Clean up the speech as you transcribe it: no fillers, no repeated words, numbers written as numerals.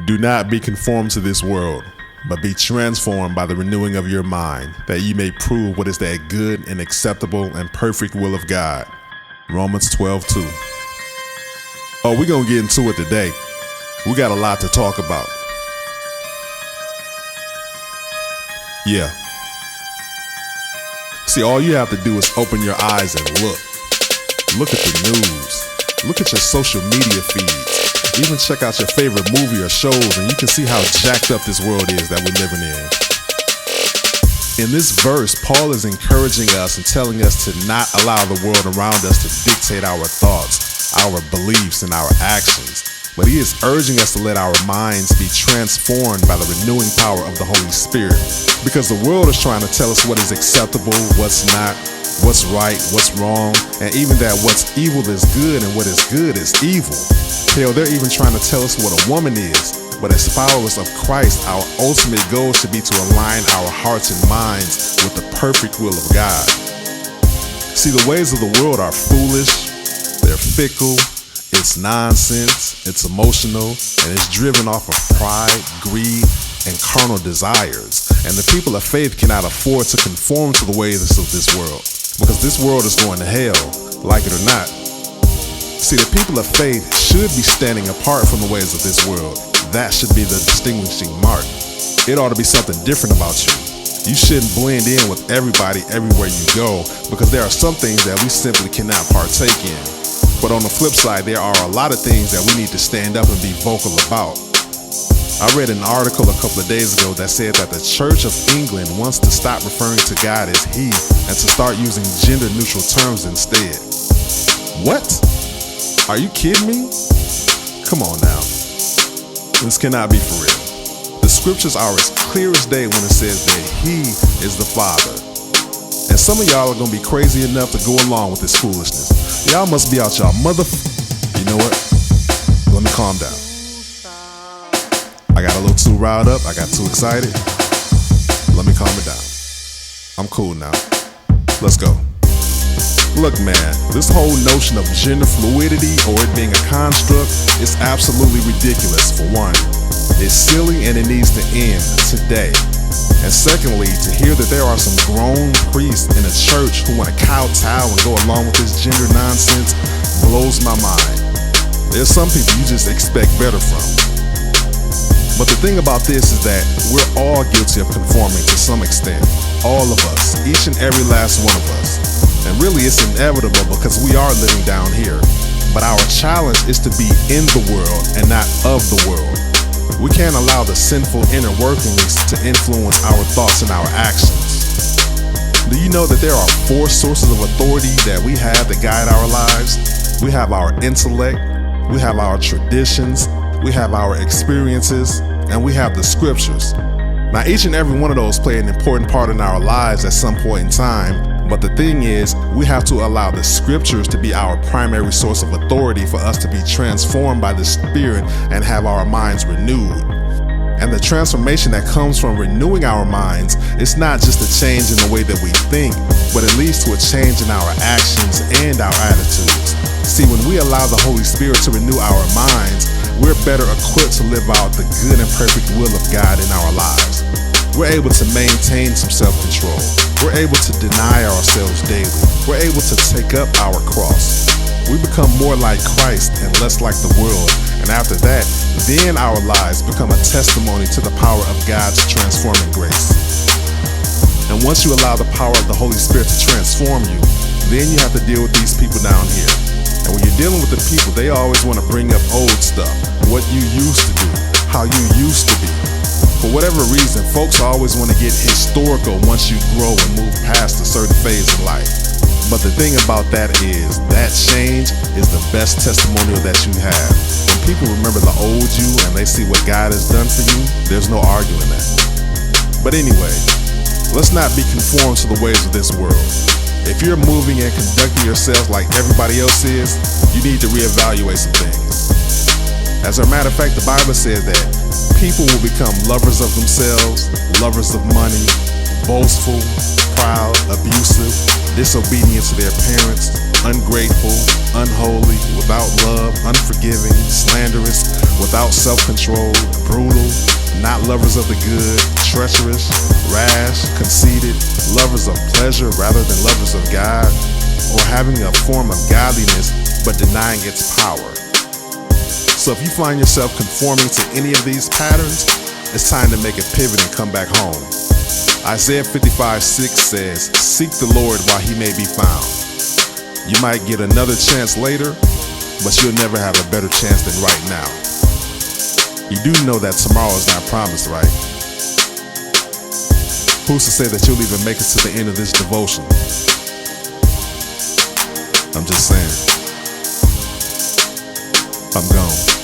Do not be conformed to this world, but be transformed by the renewing of your mind, that ye may prove what is that good and acceptable and perfect will of God. Romans 12:2. Oh, we're going to get into it today. We got a lot to talk about. Yeah. See, all you have to do is open your eyes and look. Look at the news. Look at your social media feeds. Even check out your favorite movie or shows and you can see how jacked up this world is that we're living in. In this verse, Paul is encouraging us and telling us to not allow the world around us to dictate our thoughts, our beliefs, and our actions. But he is urging us to let our minds be transformed by the renewing power of the Holy Spirit. Because the world is trying to tell us what is acceptable, what's not, what's right, what's wrong, and even that what's evil is good and what is good is evil. Hell, they're even trying to tell us what a woman is. But as followers of Christ, our ultimate goal should be to align our hearts and minds with the perfect will of God. See, the ways of the world are foolish, they're fickle, it's nonsense, it's emotional, and it's driven off of pride, greed, and carnal desires. And the people of faith cannot afford to conform to the ways of this world, because this world is going to hell, like it or not. See, the people of faith should be standing apart from the ways of this world. That should be the distinguishing mark. It ought to be something different about you. You shouldn't blend in with everybody everywhere you go, because there are some things that we simply cannot partake in. But on the flip side, there are a lot of things that we need to stand up and be vocal about. I read an article a couple of days ago that said that the Church of England wants to stop referring to God as He and to start using gender-neutral terms instead. What? Are you kidding me? Come on now. This cannot be for real. The scriptures are as clear as day when it says that He is the Father. And some of y'all are going to be crazy enough to go along with this foolishness. Y'all must be out y'all You know what? Let me calm down. I got a little too riled up. I got too excited. Let me calm it down. I'm cool now. Let's go. Look, man, this whole notion of gender fluidity or it being a construct is absolutely ridiculous, for one. It's silly and it needs to end today. And secondly, to hear that there are some grown priests in a church who want to kowtow and go along with this gender nonsense blows my mind. There's some people you just expect better from. But the thing about this is that we're all guilty of conforming to some extent. All of us, each and every last one of us. And really it's inevitable because we are living down here. But our challenge is to be in the world and not of the world. We can't allow the sinful inner workings to influence our thoughts and our actions. Do you know that there are 4 sources of authority that we have that guide our lives? We have our intellect, we have our traditions, we have our experiences, and we have the scriptures. Now, each and every one of those play an important part in our lives at some point in time. But the thing is, we have to allow the scriptures to be our primary source of authority for us to be transformed by the Spirit and have our minds renewed. And the transformation that comes from renewing our minds is not just a change in the way that we think, but it leads to a change in our actions and our attitudes. See, when we allow the Holy Spirit to renew our minds, we're better equipped to live out the good and perfect will of God in our lives. We're able to maintain some self-control. We're able to deny ourselves daily. We're able to take up our cross. We become more like Christ and less like the world. And after that, then our lives become a testimony to the power of God's transforming grace. And once you allow the power of the Holy Spirit to transform you, then you have to deal with these people down here. And when you're dealing with the people, they always want to bring up old stuff, what you used to do, how you used to be. For whatever reason, folks always want to get historical once you grow and move past a certain phase in life. But the thing about that is, that change is the best testimonial that you have. When people remember the old you and they see what God has done for you, there's no arguing that. But anyway, let's not be conformed to the ways of this world. If you're moving and conducting yourself like everybody else is, you need to reevaluate some things. As a matter of fact, the Bible says that people will become lovers of themselves, lovers of money, boastful, proud, abusive, disobedient to their parents, ungrateful, unholy, without love, unforgiving, slanderous, without self-control, brutal, not lovers of the good, treacherous, rash, conceited, lovers of pleasure rather than lovers of God, or having a form of godliness but denying its power. So if you find yourself conforming to any of these patterns, it's time to make a pivot and come back home. Isaiah 55:6 says, "Seek the Lord while he may be found." You might get another chance later, but you'll never have a better chance than right now. You do know that tomorrow is not promised, right? Who's to say that you'll even make it to the end of this devotion? I'm just saying. I'm gone.